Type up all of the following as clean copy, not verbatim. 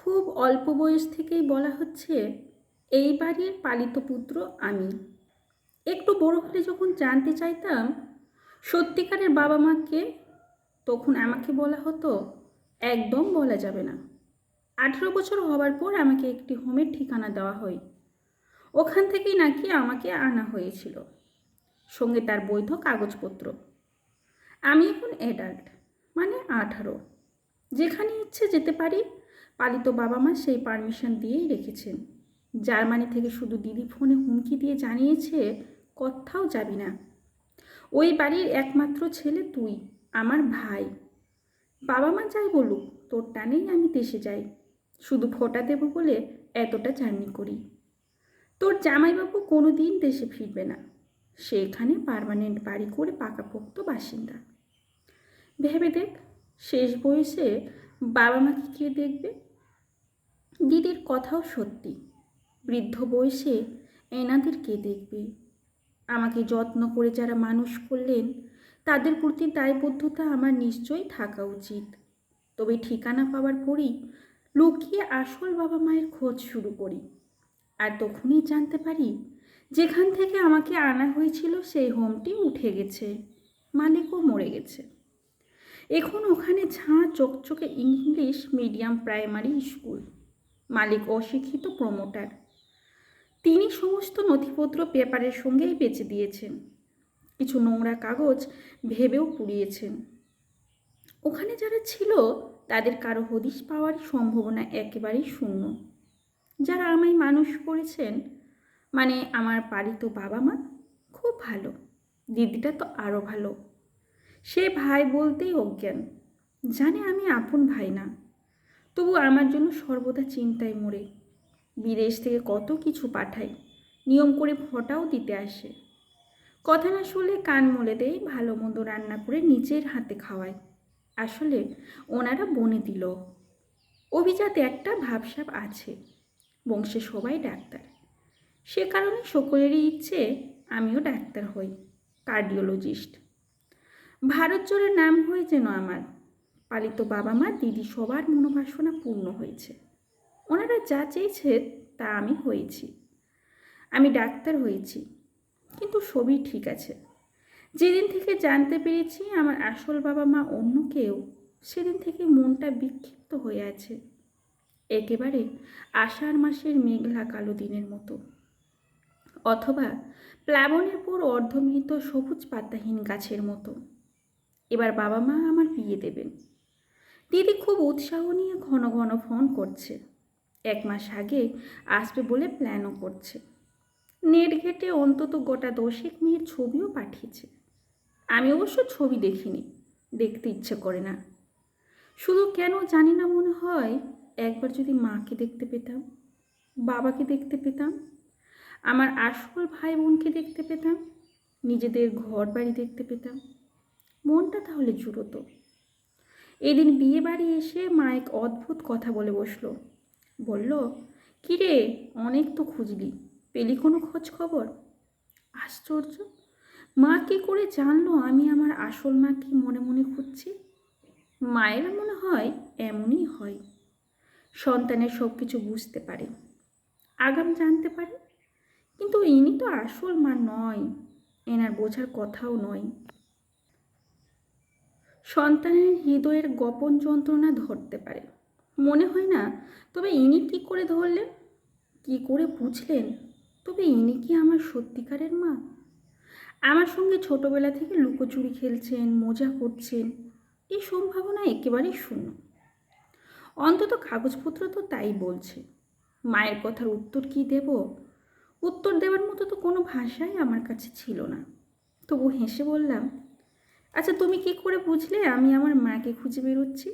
খুব অল্প বয়স থেকেই বলা হচ্ছে এই বাড়ির পালিত পুত্র আমি। একটু বড় হলে যখন জানতে চাইতাম সত্যিকারের বাবা মাকে, তখন আমাকে বলা হতো একদম বলা যাবে না। 18 বছর হবার পর আমাকে একটি হোমের ঠিকানা দেওয়া হয়। ওখান থেকেই নাকি আমাকে আনা হয়েছিল, সঙ্গে তার বৈধ কাগজপত্র। আমি এখন অ্যাডাল্ট, মানে 18। যেখানে ইচ্ছে যেতে পারি। পালিত বাবা মা সেই পারমিশন দিয়েই রেখেছেন। জার্মানি থেকে শুধু দিদি ফোনে হুমকি দিয়ে জানিয়েছে কোথাও যাবি না। ওই বাড়ির একমাত্র ছেলে তুই, আমার ভাই। বাবা মা যাই বলুক, তোর টানেই আমি দেশে যাই। শুধু ফোঁটা দেবো বলে এতটা জার্নি করি। তোর জামাইবাবু কোনো দিন দেশে ফিরবে না। সে এখানে পার্মানেন্ট বাড়ি করে পাকাপোক্ত বাসিন্দা। ভেবে দেখ, শেষ বয়সে বাবা মাকে কে দেখবে? দিদির কথাও সত্যি, বৃদ্ধ বয়সে এনাদের কে দেখবে? আমাকে যত্ন করে যারা মানুষ করলেন তাদের প্রতি দায়বদ্ধতা আমার নিশ্চয়ই থাকা উচিত। তবে ঠিকানা পাওয়ার পরই লুকিয়ে আসল বাবা মায়ের খোঁজ শুরু করি। আর তখনই জানতে পারি যেখান থেকে আমাকে আনা হয়েছিল সেই হোমটি উঠে গেছে, মালিকও মরে গেছে। এখন ওখানে ঝাঁ চকচকে ইংলিশ মিডিয়াম প্রাইমারি স্কুল। মালিক অশিক্ষিত প্রমোটার। তিনি সমস্ত নথিপত্র পেপারের সঙ্গেই বেচে দিয়েছেন। কিছু নোংরা কাগজ ভেবেও পুড়িয়েছেন। ওখানে যারা ছিল তাদের কারো হদিশ পাওয়ার সম্ভাবনা একেবারেই শূন্য। যারা আমায় মানুষ করেছেন, মানে আমার পালিত বাবা মা, খুব ভালো। দিদিটা তো আরও ভালো। সে ভাই বলতেই অজ্ঞান, জানে আমি আপন ভাই না। তবু আমার জন্য সর্বদা চিন্তায় মরে। বিদেশ থেকে কত কিছু পাঠায়, নিয়ম করে ফটাও দিতে আসে। কথা না শুনলে কান মলে দেয়, ভালো মন্দ রান্না করে নিজের হাতে খাওয়ায়। আসলে ওনারা বনে দিল। অভিজাত একটা ভাবসাব আছে, বংশে সবাই ডাক্তার। সে কারণে সকলেরই ইচ্ছে আমিও ডাক্তার হই, কার্ডিওলজিস্ট। ভারত জোড়ে নাম হয়ে যেন আমার। পালিত বাবা মা দিদি সবার মনোবাসনা পূর্ণ হয়েছে। ওনারা যা চেয়েছে তা আমি হয়েছি। আমি ডাক্তার হয়েছি, কিন্তু সবই ঠিক আছে। যেদিন থেকে জানতে পেরেছি আমার আসল বাবা মা অন্য কেউ, সেদিন থেকে মনটা বিক্ষিপ্ত হয়ে আছে, একেবারে আষাঢ় মাসের মেঘলা কালো দিনের মতো, অথবা প্লাবনের পর অর্ধমৃত সবুজ পাতাহীন গাছের মতো। এবার বাবা মা আমার বিয়ে দেবেন। দিদি খুব উৎসাহ নিয়ে ঘন ঘন ফোন করছে। 1 মাস আগে আসবে বলে প্ল্যানও করছে। নেট ঘেটে অন্তত গোটা 10 মেয়ের ছবিও পাঠিয়েছে। আমি অবশ্য ছবি দেখিনি, দেখতে ইচ্ছে করে না। শুধু কেন জানি না মনে হয় একবার যদি মাকে দেখতে পেতাম, বাবাকে দেখতে পেতাম, আমার আসল ভাই বোনকে দেখতে পেতাম, নিজেদের ঘর বাড়ি দেখতে পেতাম, মনটা তাহলে জুড়তো। এদিন বিয়ে বাড়ি এসে মা এক অদ্ভুত কথা বলে বসলো। বলল, কিরে, অনেক তো খুঁজলি, পেলি কোনো খোঁজ খবর? আশ্চর্য, মা কী করে জানলো আমি আমার আসল মাকে মনে মনে খুঁজছি? মায়েরা মনে হয় এমনই হয়, সন্তানের সব কিছু বুঝতে পারে, আগাম জানতে পারে। কিন্তু ইনি তো আসল মা নয়, এনার বোঝার কথাও নয়। সন্তানের হৃদয়ের গোপন যন্ত্রণা ধরতে পারে মনে হয় না, তবে ইনি কী করে ধরলেন, কী করে বুঝলেন? তবে ইনি কি আমার সত্যিকারের মা? আমার সঙ্গে ছোটবেলা থেকে লুকোচুরি খেলছেন, মজা করছেন, এই সম্ভাবনা একেবারেই শূন্য। অন্তত কাগজপত্র তো তাই বলছে। মায়ের কথার উত্তর কি দেব? উত্তর দেওয়ার মতো তো কোনো ভাষাই আমার কাছে ছিল না। তবু হেসে বললাম, আচ্ছা তুমি কি করে বুঝলে আমি আমার মাকে খুঁজে বেরোচ্ছি?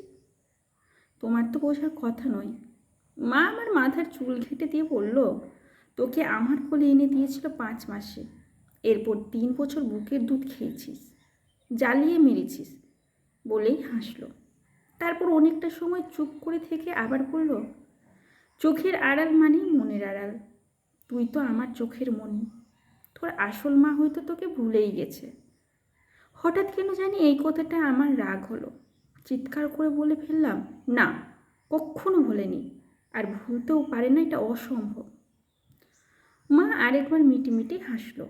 তোমার তো বোঝার কথা নয়। মা আমার মাথার চুল ঘেঁটে দিয়ে বলল, তোকে আমার কোলে এনে দিয়েছিল 5 মাসে। এরপর 3 বছর বুকের দুধ খেয়েছিস, জ্বালিয়ে মেরেছিস, বলেই হাসলো। তারপর অনেকটা সময় চুপ করে থেকে আবার বলল, চোখের আড়াল মানেই মনের আড়াল। তুই তো আমার চোখের মনি। তোর আসল মা হয়তো তোকে ভুলেই গেছে। হঠাৎ কেন জানি এই কথাটা আমার রাগ হলো। চিৎকার করে বলে ফেললাম, না, কক্ষনো ভোলেনি। আর ভুলতেও পারে না, এটা অসম্ভব। মা আরেকবার মিটিমিটি হাসলো,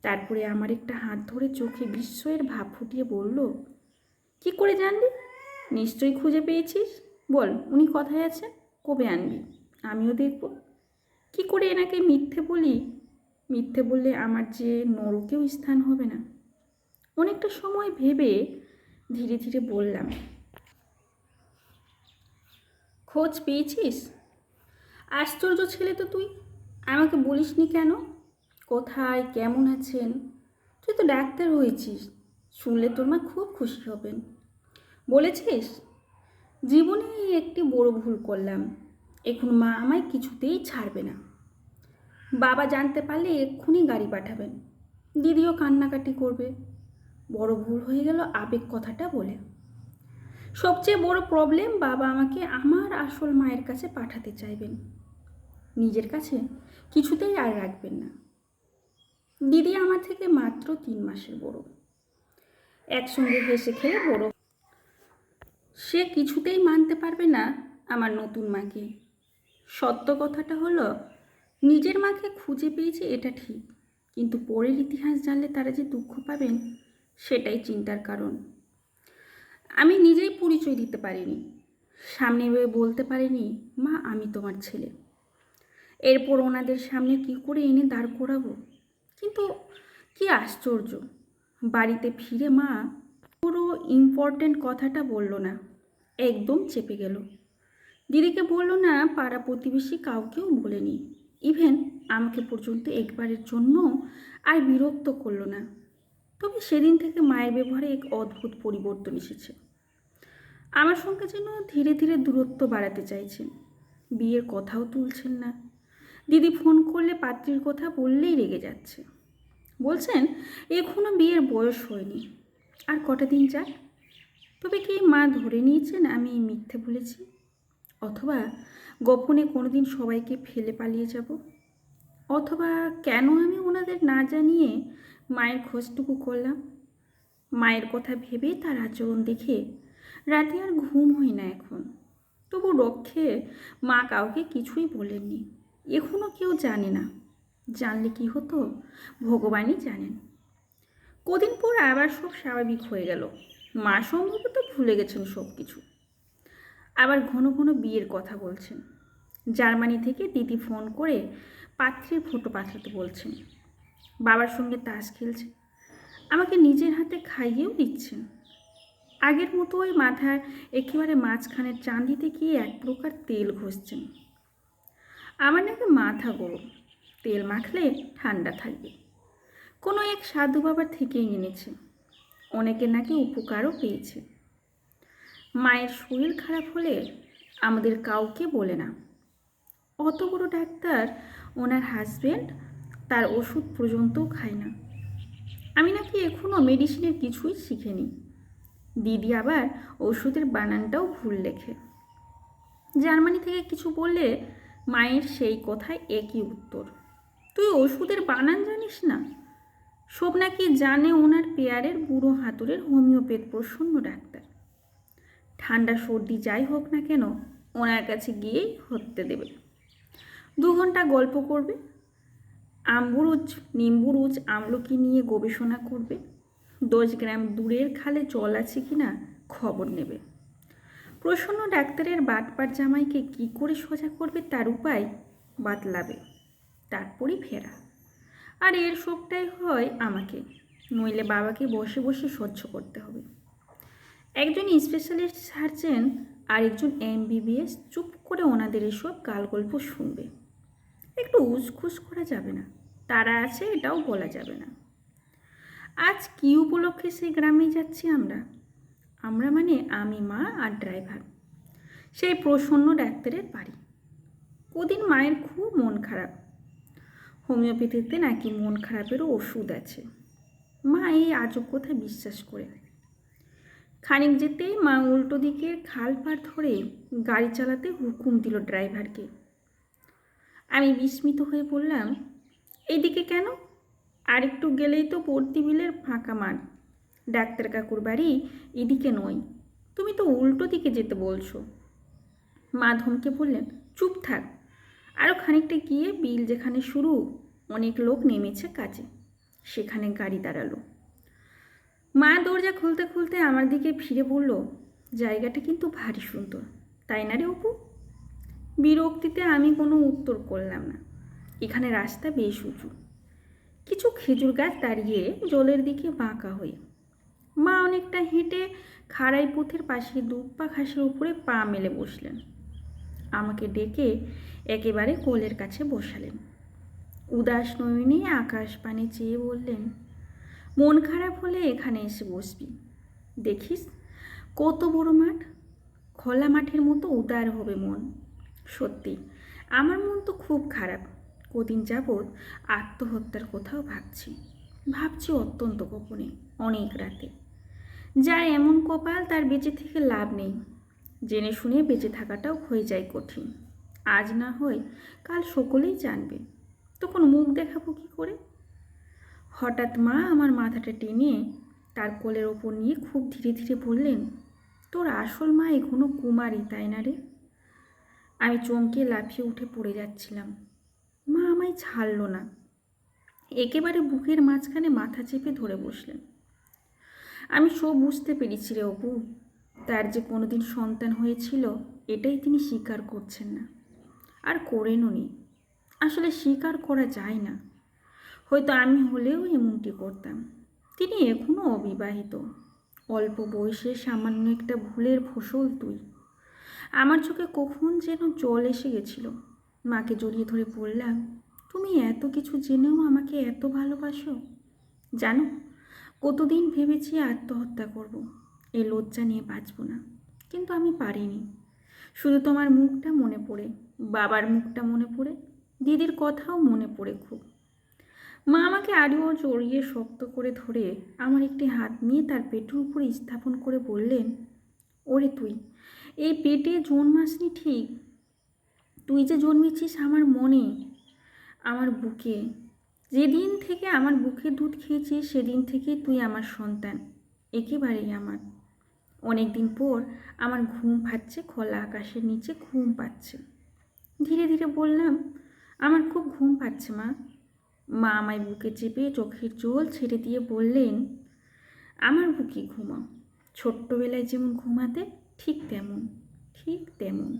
তারপরে আমার একটা হাত ধরে চোখে বিস্ময়ের ভাব ফুটিয়ে বলল, কি করে জানলি? নিশ্চয়ই খুঁজে পেয়েছিস। বল, উনি কোথায় আছেন? কবে আনবি? আমিও দেখব। কি করে এনাকে মিথ্যে বলি? মিথ্যে বললে আমার যে নরকেও স্থান হবে না। অনেকটা সময় ভেবে ধীরে ধীরে বললাম, খোঁজ পেয়েছিস? আশ্চর্য ছেলে তো তুই, আমাকে বলিসনি কেন? কোথায়, কেমন আছেন? তুই তো ডাক্তার হয়েছিস, শুনলে তোর মা খুব খুশি হবেন। বলেছিস? জীবনে একটি বড় ভুল করলাম, এখন মা আমায় কিছুতেই ছাড়বে না। বাবা জানতে পারলে এক্ষুনি গাড়ি পাঠাবেন, দিদিও কান্নাকাটি করবে। বড় ভুল হয়ে গেল আবেগ কথাটা বলে। সবচেয়ে বড় প্রবলেম, বাবা আমাকে আমার আসল মায়ের কাছে পাঠাতে চাইবেন, নিজের কাছে কিছুতেই আর রাখবেন না। দিদি আমার থেকে মাত্র 3 মাসের বড়, একসঙ্গে হেসে খেলে বড়। সে কিছুতেই মানতে পারবে না আমার নতুন মাকে। সত্য কথাটা হলো, নিজের মাকে খুঁজে পেয়েছে এটা ঠিক, কিন্তু পরের ইতিহাস জানলে তারা যে দুঃখ পাবেন সেটাই চিন্তার কারণ। আমি নিজেই পরিচয় দিতে পারিনি, সামনে বলতে পারিনি, মা আমি তোমার ছেলে। এরপর ওনাদের সামনে কি করে এনে দাঁড় করাবো? কিন্তু কি আশ্চর্য, বাড়িতে ফিরে মা পুরো ইম্পর্ট্যান্ট কথাটা বলল না, একদম চেপে গেল। দিদিকে বলল না, পাড়া প্রতিবেশী কাউকেও বলেনি, ইভেন আমাকে পর্যন্ত একবারের জন্য আর বিরক্ত করলো না। তবে সেদিন থেকে মায়ের ব্যবহারে এক অদ্ভুত পরিবর্তন এসেছে। আমার সঙ্গে যেন ধীরে ধীরে দূরত্ব বাড়াতে চাইছেন। বিয়ের কথাও তুলছেন না। দিদি ফোন করলে পাত্রীর কথা বললেই রেগে যাচ্ছে। বলছেন এখনও বিয়ের বয়স হয়নি, আর কটা দিন যাক। তবে কি মা ধরে নিয়েছেন আমি মিথ্যে বলেছি? অথবা গোপনে কোনোদিন সবাইকে ফেলে পালিয়ে যাব? অথবা কেন আমি ওনাদের না জানিয়ে মায়ের খোঁজটুকু করলাম? মায়ের কথা ভেবে তার আচরণ দেখে রাতে আর ঘুম হয় না এখন। তবু রক্ষে মা কাউকে কিছুই বলেননি, এখনও কেউ জানে না। জানলে কি হতো ভগবানই জানেন। কদিন পর আবার সব স্বাভাবিক হয়ে গেল। মা সম্ভবত ভুলে গেছেন সব কিছু। আবার ঘন ঘন বিয়ের কথা বলছেন। জার্মানি থেকে দিদি ফোন করে পাত্রীর ফটো পাঠাতে বলছেন। বাবার সঙ্গে তাস খেলছে, আমাকে নিজের হাতে খাইয়েও দিচ্ছেন। আগের মতো ওই মাথার একেবারে মাঝখানের চাঁদিতে গিয়ে এক প্রকার তেল ঘষছেন। আমার নাকি মাথা গরম, তেল মাখলে ঠান্ডা থাকবে। কোনো এক সাধু বাবার থেকেই এনেছে, অনেকে নাকি উপকারও পেয়েছে। মায়ের শরীর খারাপ হলে আমাদের কাউকে বলে না। অত বড় ডাক্তার, ওনার হাজব্যান্ড তার ওষুধ পর্যন্তও খায় না। আমি নাকি এখনও মেডিসিনের কিছুই শিখিনি। দিদি আবার ওষুধের বানানটাও ভুল লেখে। জার্মানি থেকে কিছু বললে মায়ের সেই কথায় একই উত্তর, তুই ওষুধের বানান জানিস না? সব নাকি জানে ওনার পেয়ারের বুড়ো হাতুড়ের হোমিওপ্যাথ প্রসন্ন ডাক্তার। ঠান্ডা সর্দি যাই হোক না কেন ওনার কাছে গিয়েই হতে দেবে। 2 ঘন্টা গল্প করবে, আম্বুরুজ নিম্বুরুজ আমলকি নিয়ে গবেষণা করবে, 10 গ্রাম দূরের খালে জল আছে কিনা খবর নেবে। প্রসন্ন ডাক্তারের বাটপার জামাইকে কি করে সোজা করবে তার উপায় বাতলাবে, তারপরই ফেরা। আর এর সবটাই হয় আমাকে, নইলে বাবাকে বসে বসে সহ্য করতে হবে। একজন স্পেশালিস্ট সার্জন আর একজন MBBS চুপ করে ওনাদের এসব গালগল্প শুনবে। একটু উসখুস করা যাবে না, তারা আছে এটাও বলা যাবে না। আজ কি উপলক্ষে সেই গ্রামে যাচ্ছি আমরা? আমরা মানে আমি, মা আর ড্রাইভার, সেই প্রসন্ন ডাক্তারের বাড়ি। কদিন মায়ের খুব মন খারাপ। হোমিওপ্যাথিতে নাকি মন খারাপেরও ওষুধ আছে। মা এই আজব কথা বিশ্বাস করে। খানিক যেতেই মা উল্টো দিকের খাল পার ধরে গাড়ি চালাতে হুকুম দিল ড্রাইভারকে। আমি বিস্মিত হয়ে বললাম, এইদিকে কেন? আর একটু গেলেই তো পড়তি বিলের ফাঁকা মাঠ। ডাক্তার কাকুর বাড়ি এদিকে নয়, তুমি তো উল্টো দিকে যেতে বলছো। মা ধমকে বললেন, চুপ থাক। আরও খানিকটা গিয়ে বিল যেখানে শুরু, অনেক লোক নেমেছে কাজে, সেখানে গাড়ি দাঁড়ালো। মা দরজা খুলতে খুলতে আমার দিকে ফিরে বলল, জায়গাটা কিন্তু ভারী সুন্দর, তাই না রে অপু? বিরক্তিতে আমি কোনো উত্তর করলাম না। এখানে রাস্তা বেশ উঁচু, কিছু খেজুর গাছ দাঁড়িয়ে জলের দিকে বাঁকা হয়ে। মা অনেকটা হেঁটে খাড়াই পথের পাশে দুপা ঘাসের উপরে পা মেলে বসলেন। আমাকে ডেকে একেবারে কোলের কাছে বসালেন। উদাস নয়নে আকাশ পানে চেয়ে বললেন, মন খারাপ হলে এখানে এসে বসবি, দেখিস কত বড় মাঠ, খোলা মাঠের মতো উদার হবে মন। সত্যি আমার মন তো খুব খারাপ। কদিন যাবৎ আত্মহত্যার কোথাও ভাবছি অত্যন্ত গোপনে, অনেক রাতে। যার এমন কপাল তার বেঁচে থেকে লাভ নেই, জেনে শুনে বেঁচে থাকাটাও হয়ে যায় কঠিন। আজ না হয় কাল সকলেই জানবে, তখন মুখ দেখাবো কী করে? হঠাৎ মা আমার মাথাটা টেনে তার কোলের ওপর নিয়ে খুব ধীরে ধীরে বললেন, তোর আসল মা এখনো কুমারী, তাই না রে? আমি চমকে লাফিয়ে উঠে পড়ে যাচ্ছিলাম। মা আমায় ছাড়ল না, একেবারে বুকের মাঝখানে মাথা চেপে ধরে বসলেন। আমি সব বুঝতে পেরেছি রে অপু, তার যে কোনোদিন সন্তান হয়েছিল এটাই তিনি স্বীকার করছেন না, আর করেনও নি। আসলে স্বীকার করা যায় না। হয়তো আমি হলেও এমনটি করতাম। তিনি এখনও অবিবাহিত, অল্প বয়সে সামান্য একটা ভুলের ফসল তুই। আমার চোখে কখন যেন জল এসে গেছিল। মাকে জড়িয়ে ধরে বললাম, তুমি এত কিছু জেনেও আমাকে এত ভালোবাসো? জানো, কতদিন ভেবেছি আত্মহত্যা করব, এই লজ্জা নিয়ে বাঁচব না, কিন্তু আমি পারিনি। শুধু তোমার মুখটা মনে পড়ে, বাবার মুখটা মনে পড়ে, দিদির কথাও মনে পড়ে খুব। মা আমাকে আরও জড়িয়ে শক্ত করে ধরে আমার একটি হাত নিয়ে তার পেটের উপরে স্থাপন করে বললেন, ওরে তুই এই পেটে জন্মাসনি ঠিক, তুই যে জন্মেছিস আমার মনে, আমার বুকে। যেদিন থেকে আমার বুকের দুধ খেয়েছিস সেদিন থেকে তুই আমার সন্তান, একেবারেই আমার। অনেক দিন পর আমার ঘুম পাচ্ছে, খোলা আকাশের নিচে ঘুম পাচ্ছে। ধীরে ধীরে বললাম, আমার খুব ঘুম পাচ্ছে মা। মা আমায় বুকে চেপে চোখের জল ছেড়ে দিয়ে বললেন, আমার বুকে ঘুমাও, ছোট্টবেলায় যেমন ঘুমাতে ঠিক তেমন, ঠিক তেমন।